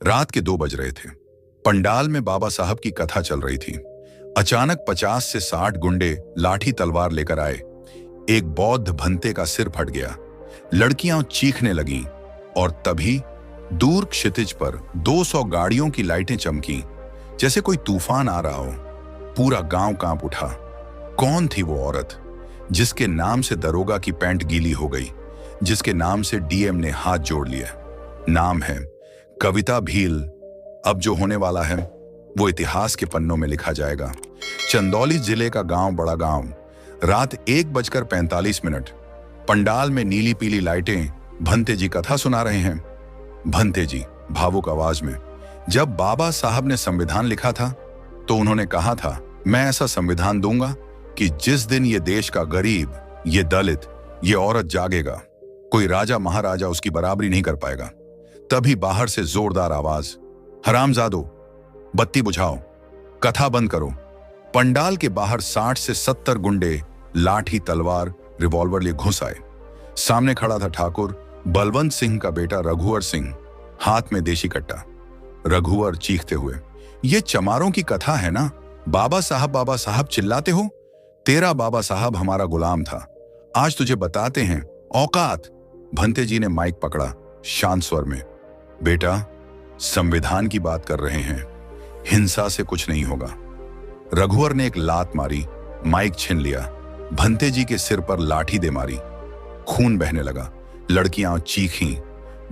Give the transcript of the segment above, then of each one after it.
रात के 2 बज रहे थे। पंडाल में बाबा साहब की कथा चल रही थी। अचानक 50 से 60 गुंडे लाठी तलवार लेकर आए। एक बौद्ध भंते का सिर फट गया। लड़कियां चीखने लगीं और तभी दूर क्षितिज पर 200 गाड़ियों की लाइटें चमकीं, जैसे कोई तूफान आ रहा हो। पूरा गांव कांप उठा। कौन थी वो औरत जिसके नाम से दरोगा की पैंट गीली हो गई, जिसके नाम से डीएम ने हाथ जोड़ लिया? नाम है कविता भील। अब जो होने वाला है वो इतिहास के पन्नों में लिखा जाएगा। चंदौली जिले का गांव बड़ा गांव। रात 1:45। पंडाल में नीली पीली लाइटें। भंते जी कथा सुना रहे हैं। भंते जी भावुक आवाज में, जब बाबा साहब ने संविधान लिखा था तो उन्होंने कहा था, मैं ऐसा संविधान दूंगा कि जिस दिन ये देश का गरीब, ये दलित, ये औरत जागेगा, कोई राजा महाराजा उसकी बराबरी नहीं कर पाएगा। तभी बाहर से जोरदार आवाज, हरामजादो, बत्ती बुझाओ, कथा बंद करो। पंडाल के बाहर 60 से 70 गुंडे लाठी तलवार रिवॉल्वर लिए घुस आए। सामने खड़ा था ठाकुर बलवंत सिंह का बेटा रघुवर सिंह, हाथ में देशी कट्टा। रघुवर चीखते हुए, ये चमारों की कथा है ना? बाबा साहब चिल्लाते हो? तेरा बाबा साहब हमारा गुलाम था, आज तुझे बताते हैं औकात। भंते जी ने माइक पकड़ा शांत स्वर में, बेटा संविधान की बात कर रहे हैं, हिंसा से कुछ नहीं होगा। रघुवर ने एक लात मारी, माइक छीन लिया। भंते जी के सिर पर लाठी दे मारी। खून बहने लगा। लड़कियां चीखीं,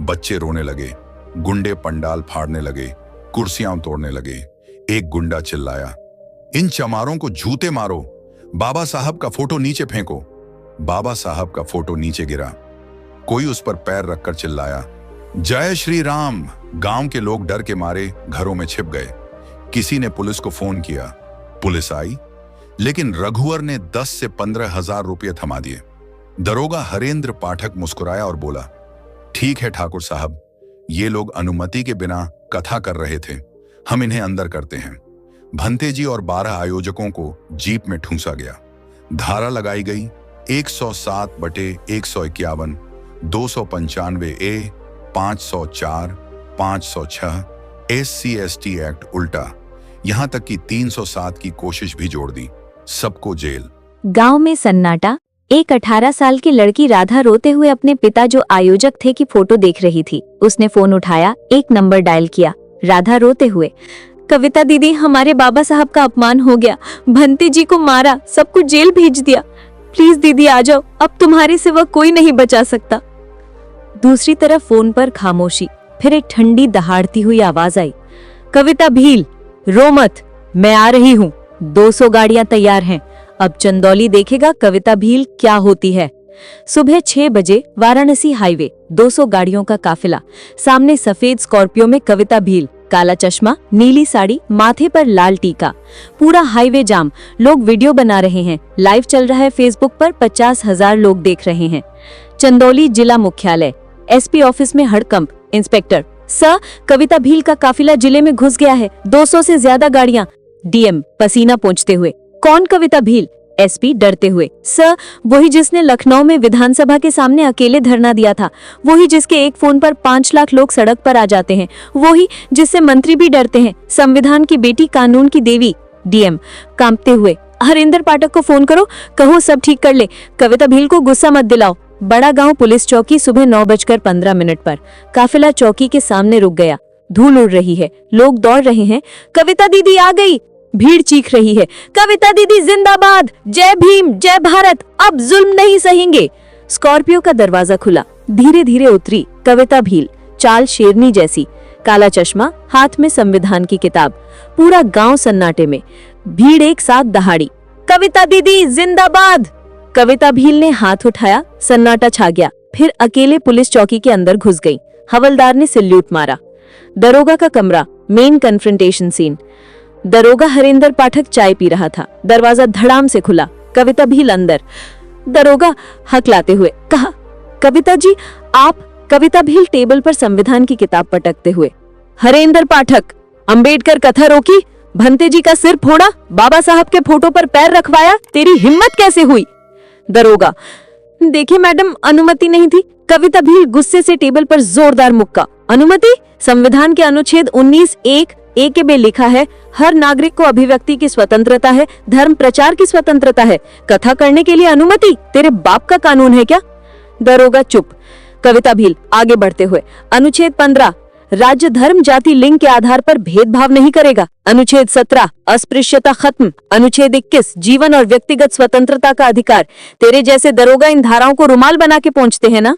बच्चे रोने लगे, गुंडे पंडाल फाड़ने लगे, कुर्सियां तोड़ने लगे। एक गुंडा चिल्लाया, इन चमारों को जूते मारो, बाबा साहब का फोटो नीचे फेंको। बाबा साहब का फोटो नीचे गिरा। कोई उस पर पैर रखकर चिल्लाया, जय श्री राम। गांव के लोग डर के मारे घरों में छिप गए। किसी ने पुलिस को फोन किया, पुलिस आई, लेकिन रघुवर ने 10 से 15 हजार रुपये थमा दिए। दरोगा हरेंद्र पाठक मुस्कुराया और बोला, ठीक है ठाकुर साहब, ये लोग अनुमति के बिना कथा कर रहे थे, हम इन्हें अंदर करते हैं। भंते जी और 12 आयोजकों को जीप में ठूंसा गया। धारा लगाई गई 107/151, 295 ए, 504, 506 SC/ST एक्ट उल्टा, यहां तक कि 307 की कोशिश भी जोड़ दी। सबको जेल। गांव में सन्नाटा। एक 18 साल की लड़की राधा रोते हुए अपने पिता जो आयोजक थे की फोटो देख रही थी। उसने फोन उठाया, एक नंबर डायल किया। राधा रोते हुए, कविता दीदी, हमारे बाबा साहब का अपमान हो गया, भंते जी को मारा, सबको जेल भेज दिया, प्लीज दीदी आ जाओ, अब तुम्हारे सिवा कोई नहीं बचा सकता। दूसरी तरफ फोन पर खामोशी। फिर एक ठंडी दहाड़ती हुई आवाज आई, कविता भील, रो मत, मैं आ रही हूँ, 200 गाड़ियां तैयार हैं, अब चंदौली देखेगा कविता भील क्या होती है। सुबह 6 बजे वाराणसी हाईवे, 200 गाड़ियों का काफिला। सामने सफेद स्कॉर्पियो में कविता भील, काला चश्मा, नीली साड़ी, माथे पर लाल टीका। पूरा हाईवे जाम। लोग वीडियो बना रहे हैं। लाइव चल रहा है फेसबुक पर। 50,000 लोग देख रहे हैं। चंदौली जिला मुख्यालय, एसपी ऑफिस में हड़कंप। इंस्पेक्टर, सर, कविता भील का काफिला जिले में घुस गया है, 200 से ज्यादा गाड़ियां। डीएम पसीना पोंछते हुए, कौन कविता भील? एसपी डरते हुए, सर, वही जिसने लखनऊ में विधानसभा के सामने अकेले धरना दिया था, वही जिसके एक फोन पर 5 लाख लोग सड़क पर आ जाते हैं, वही जिससे मंत्री भी डरते हैं, संविधान की बेटी, कानून की देवी। डीएम कांपते हुए, हरेंद्र पाठक को फोन करो, कहो सब ठीक कर ले, कविता भील को गुस्सा मत दिलाओ। बड़ा गांव पुलिस चौकी, सुबह 9:15 पर। काफिला चौकी के सामने रुक गया। धूल उड़ रही है, लोग दौड़ रहे हैं। कविता दीदी आ गई। भीड़ चीख रही है, कविता दीदी जिंदाबाद, जय भीम, जय भारत, अब जुल्म नहीं सहेंगे। स्कॉर्पियो का दरवाजा खुला। धीरे धीरे उतरी कविता भील, चाल शेरनी जैसी, काला चश्मा, हाथ में संविधान की किताब। पूरा गांव सन्नाटे में। भीड़ एक साथ दहाड़ी, कविता दीदी जिंदाबाद। कविता भील ने हाथ उठाया, सन्नाटा छा गया। फिर अकेले पुलिस चौकी के अंदर घुस गई। हवलदार ने सैल्यूट मारा। दरोगा का कमरा, मेन कन्फ्रंटेशन सीन। दरोगा हरेंद्र पाठक चाय पी रहा था। दरवाजा धड़ाम से खुला। कविता भील अंदर। दरोगा हकलाते हुए कहा, कविता जी आप? कविता भील टेबल पर संविधान की किताब पटकते हुए, हरेंद्र पाठक, अंबेडकर कथा रोकी, भंते जी का सिर फोड़ा, बाबा साहब के फोटो पर पैर रखवाया, तेरी हिम्मत कैसे हुई? दरोगा, देखिए मैडम, अनुमति नहीं थी। कविता भील गुस्से से टेबल पर जोरदार मुक्का। अनुमति? संविधान के अनुच्छेद 19(1)(a) के में लिखा है, हर नागरिक को अभिव्यक्ति की स्वतंत्रता है, धर्म प्रचार की स्वतंत्रता है। कथा करने के लिए अनुमति? तेरे बाप का कानून है क्या? दरोगा चुप। कविता भील आगे बढ़ते हुए, अनुच्छेद 15 राज्य धर्म जाति लिंग के आधार पर भेदभाव नहीं करेगा। अनुच्छेद 17 अस्पृश्यता खत्म। अनुच्छेद 21 जीवन और व्यक्तिगत स्वतंत्रता का अधिकार। तेरे जैसे दरोगा इन धाराओं को रुमाल बना के पहुंचते हैं ना?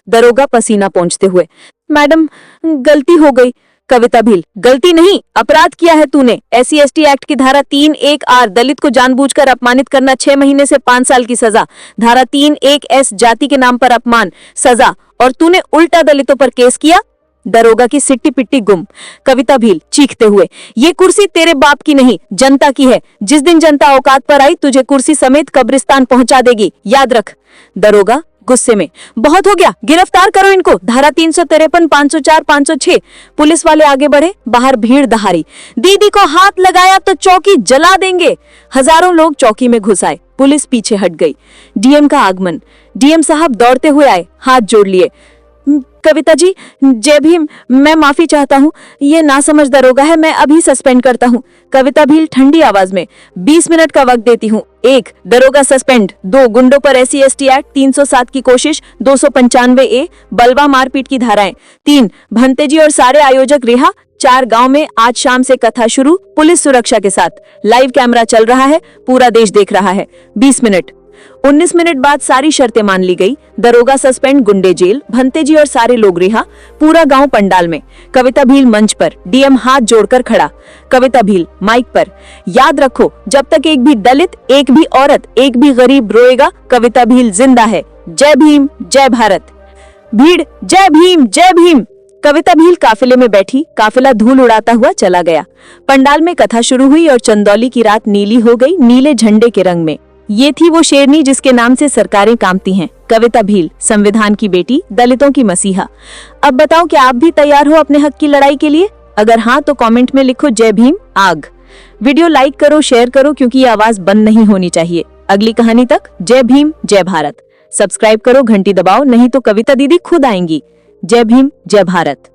दरोगा पसीना पोंछते हुए, मैडम गलती हो गई। कविता भील गलती नहीं, अपराध किया है तूने। SC/ST एक्ट की धारा 3(1)(R) दलित को जानबूझकर अपमानित करना 6 महीने से 5 साल की सजा। धारा 3(1)(S) जाति के नाम पर अपमान सजा, और तूने उल्टा दलितों पर केस किया। दरोगा की सिट्टी पिट्टी गुम। कविता भील चीखते हुए, ये कुर्सी तेरे बाप की नहीं, जनता की है। जिस दिन जनता औकात पर आई तुझे कुर्सी समेत कब्रिस्तान पहुंचा देगी, याद रख। दरोगा गुस्से में, बहुत हो गया, गिरफ्तार करो इनको। धारा 353, 504, 506। पुलिस वाले आगे बढ़े, बाहर भीड़ दहाड़ी। दीदी को हाथ लगाया तो चौकी जला देंगे। हजारों लोग चौकी में घुस आए, पुलिस पीछे हट गई। डीएम का आगमन। डीएम साहब दौड़ते हुए आए, हाथ जोड़ लिए। कविता जी, जय भीम, मैं माफी चाहता हूँ, ये नासमझ दरोगा है, मैं अभी सस्पेंड करता हूँ। कविता भील ठंडी आवाज में, 20 मिनट का वक्त देती हूँ। 1 दरोगा सस्पेंड। 2 गुंडों पर SC/ST एक्ट 307 की कोशिश, 295(a) बलवा मारपीट की धाराएं। 3 भंतेजी और सारे आयोजक रिहा। 4 गांव में आज शाम से कथा शुरू, पुलिस सुरक्षा के साथ। लाइव कैमरा चल रहा है, पूरा देश देख रहा है। 20 मिनट। 19 मिनट बाद सारी शर्तें मान ली गई। दरोगा सस्पेंड, गुंडे जेल, भंतेजी और सारे लोग रिहा, पूरा गांव पंडाल में। कविता भील मंच पर, डीएम हाथ जोड़कर खड़ा। कविता भील माइक पर, याद रखो, जब तक एक भी दलित, एक भी औरत, एक भी गरीब रोएगा, कविता भील जिंदा है। जय भीम, जय भारत। भीड़ जय भीम, जय भीम। कविता भील काफिले में बैठी, काफिला धूल उड़ाता हुआ चला गया। पंडाल में कथा शुरू हुई और चंदौली की रात नीली हो गई, नीले झंडे के रंग में। ये थी वो शेरनी जिसके नाम से सरकारें कांपती हैं। कविता भील, संविधान की बेटी, दलितों की मसीहा। अब बताओ, क्या आप भी तैयार हो अपने हक की लड़ाई के लिए? अगर हाँ तो कमेंट में लिखो जय भीम आग। वीडियो लाइक करो, शेयर करो, क्योंकि ये आवाज बंद नहीं होनी चाहिए। अगली कहानी तक जय भीम, जय भारत। सब्सक्राइब करो, घंटी दबाओ, नहीं तो कविता दीदी खुद आएंगी। जय भीम, जय भारत।